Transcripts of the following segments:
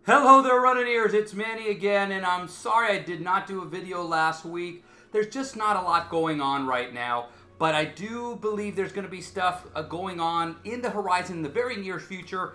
Hello there, running-ears. It's Manny again, and I'm sorry I did not do a video last week. There's just not a lot going on right now, but I do believe there's going to be stuff going on in the horizon in the very near future.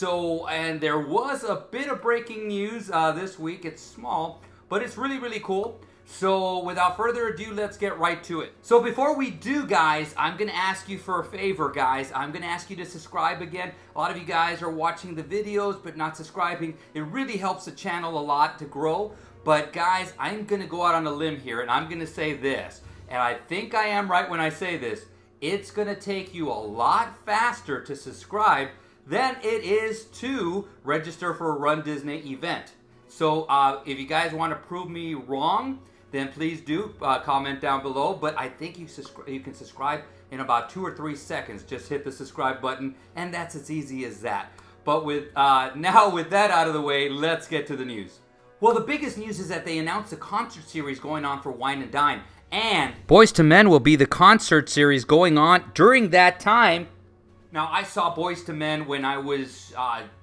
And there was a bit of breaking news this week. It's small, but it's really, really cool. So without further ado, let's get right to it. So before we do, guys, I'm going to ask you for a favor, guys. I'm going to ask you to subscribe again. A lot of you guys are watching the videos but not subscribing. It really helps the channel a lot to grow. But guys, I'm going to go out on a limb here and I'm going to say this. And I think I am right when I say this. It's going to take you a lot faster to subscribe than it is to register for a runDisney event. So if you guys want to prove me wrong, then please do comment down below. But I think you can subscribe in about 2 or 3 seconds. Just hit the subscribe button, and that's as easy as that. But now with that out of the way, let's get to the news. Well, the biggest news is that they announced a concert series going on for Wine and Dine, and Boyz II Men will be the concert series going on during that time. Now, I saw Boyz II Men when I was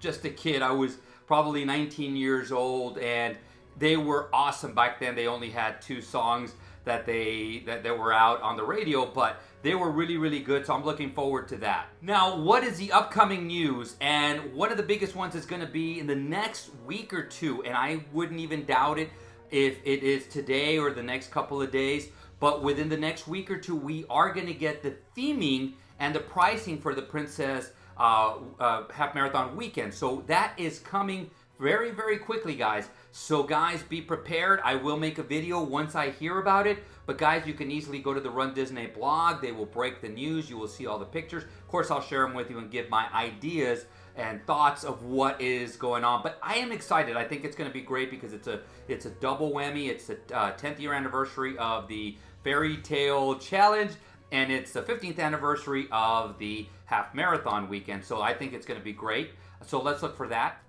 just a kid. I was probably 19 years old, and they were awesome back then. They only had 2 songs that were out on the radio, but they were really, really good, so I'm looking forward to that. Now, what is the upcoming news? And one of the biggest ones is going to be in the next week or 2, and I wouldn't even doubt it if it is today or the next couple of days, but within the next week or 2, we are going to get the theming and the pricing for the Princess Half Marathon weekend. So that is coming very, very quickly, guys. So guys, be prepared. I will make a video once I hear about it. But guys, you can easily go to the runDisney blog. They will break the news. You will see all the pictures. Of course, I'll share them with you and give my ideas and thoughts of what is going on. But I am excited. I think it's going to be great because it's a double whammy. It's the 10th year anniversary of the Fairy Tale Challenge, and it's the 15th anniversary of the Half Marathon weekend. So I think it's going to be great. So let's look for that.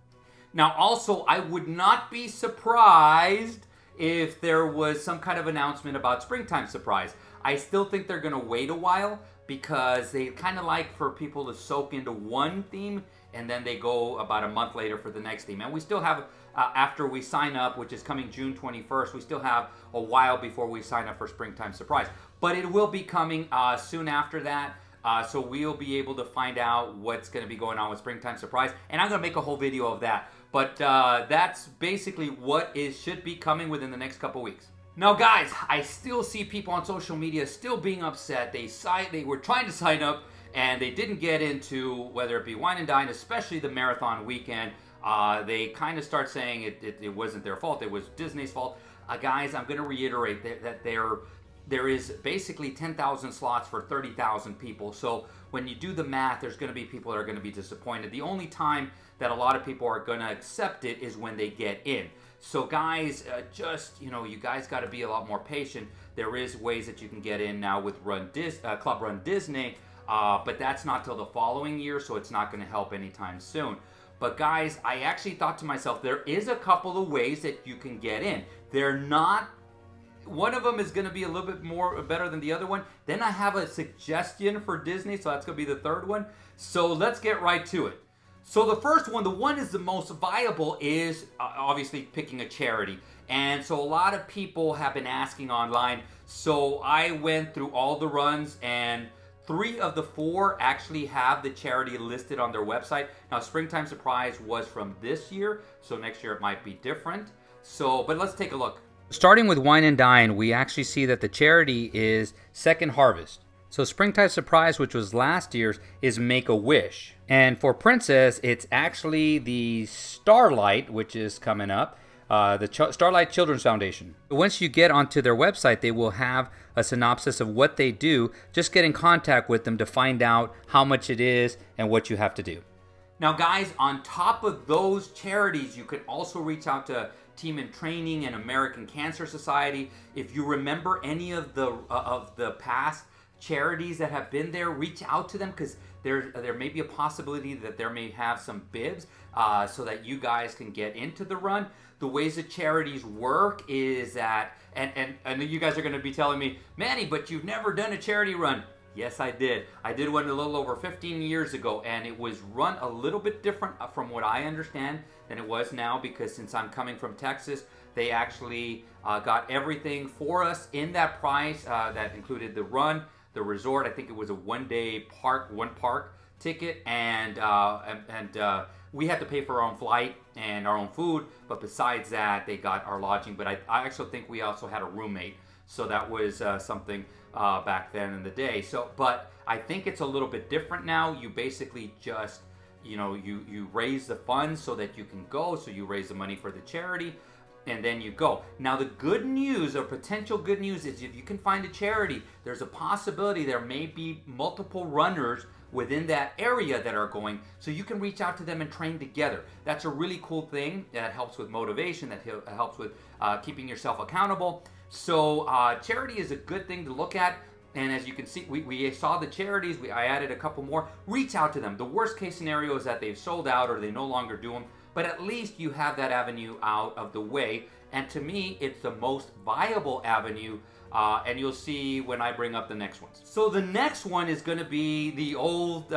Now, also, I would not be surprised if there was some kind of announcement about Springtime Surprise. I still think they're going to wait a while because they kind of like for people to soak into one theme and then they go about a month later for the next theme. And we still have, after we sign up, which is coming June 21st, we still have a while before we sign up for Springtime Surprise. But it will be coming soon after that. So we'll be able to find out what's going to be going on with Springtime Surprise. And I'm going to make a whole video of that. But that's basically what should be coming within the next couple weeks. Now, guys, I still see people on social media still being upset. They were trying to sign up and they didn't get into, whether it be Wine and Dine, especially the marathon weekend. They kind of start saying it wasn't their fault. It was Disney's fault. Guys, I'm going to reiterate that there is basically 10,000 slots for 30,000 people. So when you do the math, there's going to be people that are going to be disappointed. The only time that a lot of people are going to accept it is when they get in. So guys, you guys got to be a lot more patient. There is ways that you can get in now with Club runDisney, but that's not till the following year, so it's not going to help anytime soon. But guys, I actually thought to myself, there is a couple of ways that you can get in. They're not, one of them is going to be a little bit more better than the other one. Then I have a suggestion for Disney, so that's going to be the third one. So let's get right to it. So the first one, the one is the most viable, is obviously picking a charity. And so a lot of people have been asking online. So I went through all the runs, and 3 of the 4 actually have the charity listed on their website. Now, Springtime Surprise was from this year, so next year it might be different. But let's take a look. Starting with Wine and Dine, we actually see that the charity is Second Harvest. So Springtime Surprise, which was last year's, is Make-A-Wish. And for Princess, it's actually the Starlight, which is coming up, the Starlight Children's Foundation. Once you get onto their website, they will have a synopsis of what they do. Just get in contact with them to find out how much it is and what you have to do. Now, guys, on top of those charities, you can also reach out to Team in Training and American Cancer Society. If you remember any of the past charities that have been there, reach out to them because there may be a possibility that there may have some bibs so that you guys can get into the run. The ways that charities work is that, and I know you guys are going to be telling me, Manny, but you've never done a charity run. Yes, I did. I did one a little over 15 years ago, and it was run a little bit different from what I understand than it was now, because since I'm coming from Texas, they actually got everything for us in that price. That included the run, the resort. I think it was a one park ticket, and we had to pay for our own flight and our own food. But besides that, they got our lodging. But I actually think we also had a roommate, so that was something back then in the day. So, but I think it's a little bit different now. You basically just, you raise the funds so that you can go. So you raise the money for the charity, and then you go. Now the good news, or potential good news, is if you can find a charity, there's a possibility there may be multiple runners within that area that are going, so you can reach out to them and train together. That's a really cool thing. That helps with motivation, that helps with keeping yourself accountable. So charity is a good thing to look at. And as you can see, we saw the charities. I added a couple more. Reach out to them. The worst case scenario is that they've sold out or they no longer do them, but at least you have that avenue out of the way. And to me, it's the most viable avenue. And you'll see when I bring up the next ones. So the next one is going to be the old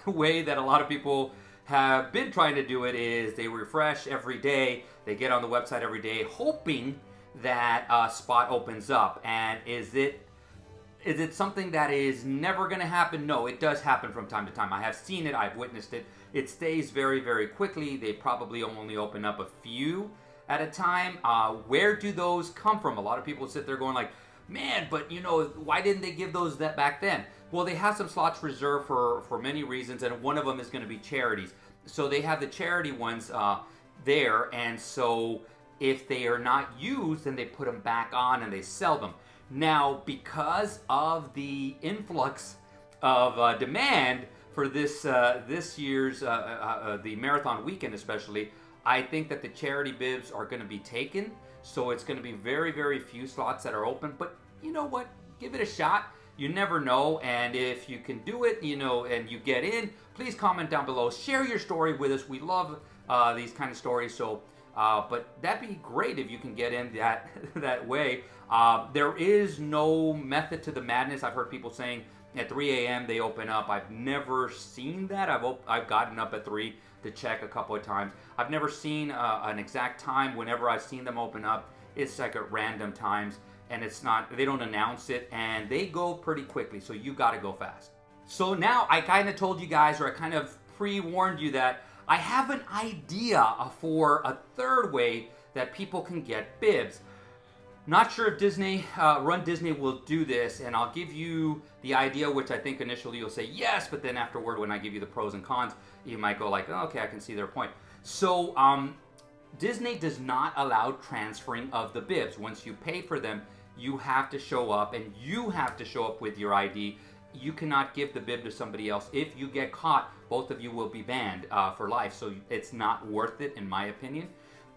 way that a lot of people have been trying to do it, is they refresh every day. They get on the website every day hoping that a spot opens up. And is it something that is never going to happen? No, it does happen from time to time. I have seen it. I've witnessed it. It stays very, very quickly. They probably only open up a few at a time. Where do those come from? A lot of people sit there going like, man, but why didn't they give those that back then? Well, they have some slots reserved for many reasons, and one of them is going to be charities. So they have the charity ones there, and so if they are not used, then they put them back on and they sell them. Now, because of the influx of demand for this year's the marathon weekend especially, I think that the charity bibs are going to be taken. So it's going to be very, very few slots that are open. But you know what? Give it a shot. You never know. And if you can do it, and you get in, please comment down below. Share your story with us. We love these kind of stories. So, but that'd be great if you can get in that way. There is no method to the madness. I've heard people saying at 3 a.m. they open up. I've never seen that. I've gotten up at 3 to check a couple of times. I've never seen an exact time. Whenever I've seen them open up, it's like at random times, and they don't announce it, and they go pretty quickly, so you got to go fast. So now I kind of told you guys, or I kind of pre-warned you, that I have an idea for a third way that people can get bibs. Not sure if Disney, runDisney will do this, and I'll give you the idea, which I think initially you'll say yes, but then afterward when I give you the pros and cons, you might go like, oh, okay, I can see their point. So Disney does not allow transferring of the bibs. Once you pay for them, you have to show up, and you have to show up with your ID. You cannot give the bib to somebody else. If you get caught, both of you will be banned for life. So it's not worth it, in my opinion.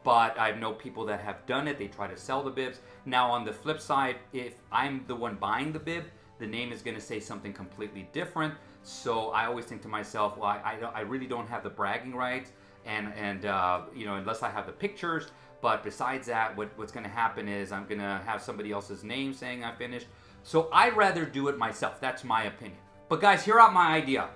But I know people that have done it. They try to sell the bibs. Now, on the flip side, if I'm the one buying the bib, the name is going to say something completely different. So I always think to myself, well, I really don't have the bragging rights, and unless I have the pictures. But besides that, what's going to happen is I'm going to have somebody else's name saying I finished. So I'd rather do it myself. That's my opinion. But guys, hear out my idea.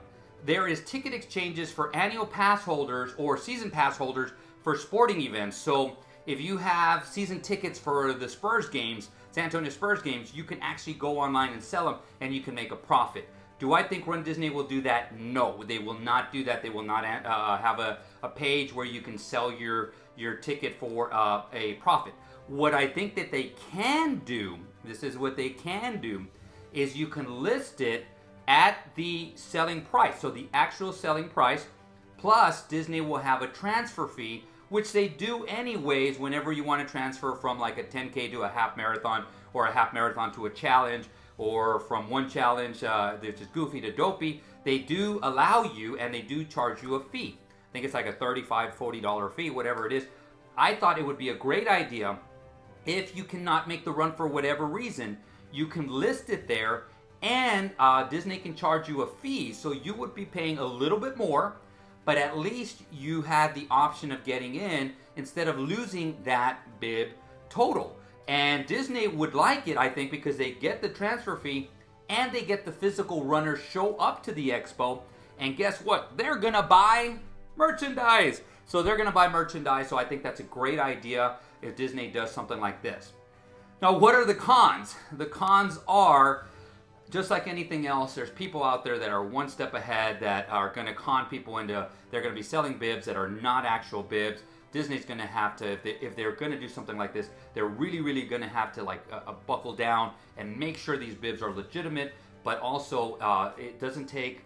There is ticket exchanges for annual pass holders or season pass holders for sporting events. So if you have season tickets for the Spurs games, San Antonio Spurs games, you can actually go online and sell them, and you can make a profit. Do I think runDisney will do that? No, they will not do that. They will not have a page where you can sell your ticket for a profit. What I think that they can do, this is what they can do, is you can list it at the selling price. So the actual selling price, plus Disney will have a transfer fee, which they do anyways whenever you want to transfer from like a 10K to a half marathon, or a half marathon to a challenge, or from one challenge, which is goofy, to dopey. They do allow you, and they do charge you a fee. I think it's like a $35, $40 fee, whatever it is. I thought it would be a great idea, if you cannot make the run for whatever reason, you can list it there, and Disney can charge you a fee. So you would be paying a little bit more, but at least you had the option of getting in instead of losing that bib total. And Disney would like it, I think, because they get the transfer fee and they get the physical runners show up to the expo, and guess what? They're gonna buy merchandise. So they're gonna buy merchandise, so I think that's a great idea if Disney does something like this. Now, what are the cons? The cons are, just like anything else, there's people out there that are one step ahead that are going to con people into, they're going to be selling bibs that are not actual bibs. Disney's going to have to, if they're going to do something like this, they're really going to have to buckle down and make sure these bibs are legitimate, but also it doesn't take,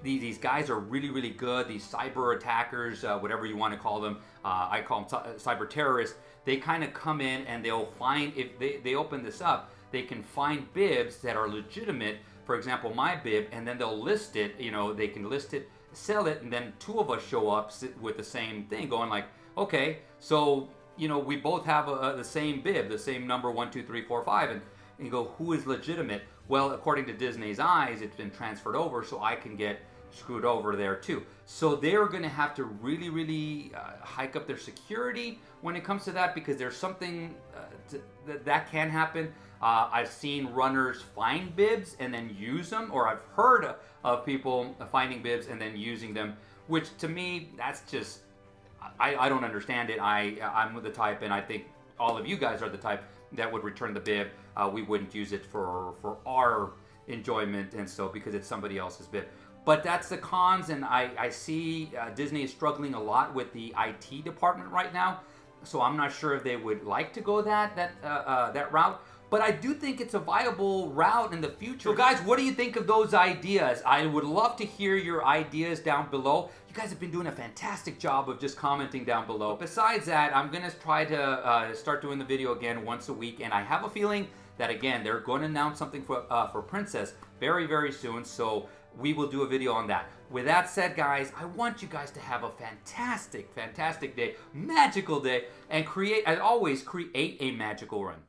these guys are really good, these cyber attackers, whatever you want to call them, I call them cyber terrorists. They kind of come in and they'll find, if they open this up, they can find bibs that are legitimate, for example, my bib, and then they'll list it, they can list it, sell it, and then two of us show up with the same thing going like, okay, so, we both have the same bib, the same number 1, 2, 3, 4, 5, and you go, who is legitimate? Well, according to Disney's eyes, it's been transferred over, so I can get screwed over there too. So they're going to have to really hike up their security when it comes to that, because there's something that can happen. I've seen runners find bibs and then use them, or I've heard of people finding bibs and then using them, which to me, that's just, I don't understand it. I'm the type, and I think all of you guys are the type that would return the bib. We wouldn't use it for our enjoyment, and so because it's somebody else's bib. But that's the cons, and I see Disney is struggling a lot with the IT department right now, so I'm not sure if they would like to go that route. But I do think it's a viable route in the future. So guys, what do you think of those ideas? I would love to hear your ideas down below. You guys have been doing a fantastic job of just commenting down below. Besides that, I'm going to try to start doing the video again once a week, and I have a feeling that, again, they're going to announce something for Princess very soon, so we will do a video on that. With that said, guys, I want you guys to have a fantastic day, magical day, and as always, create a magical run.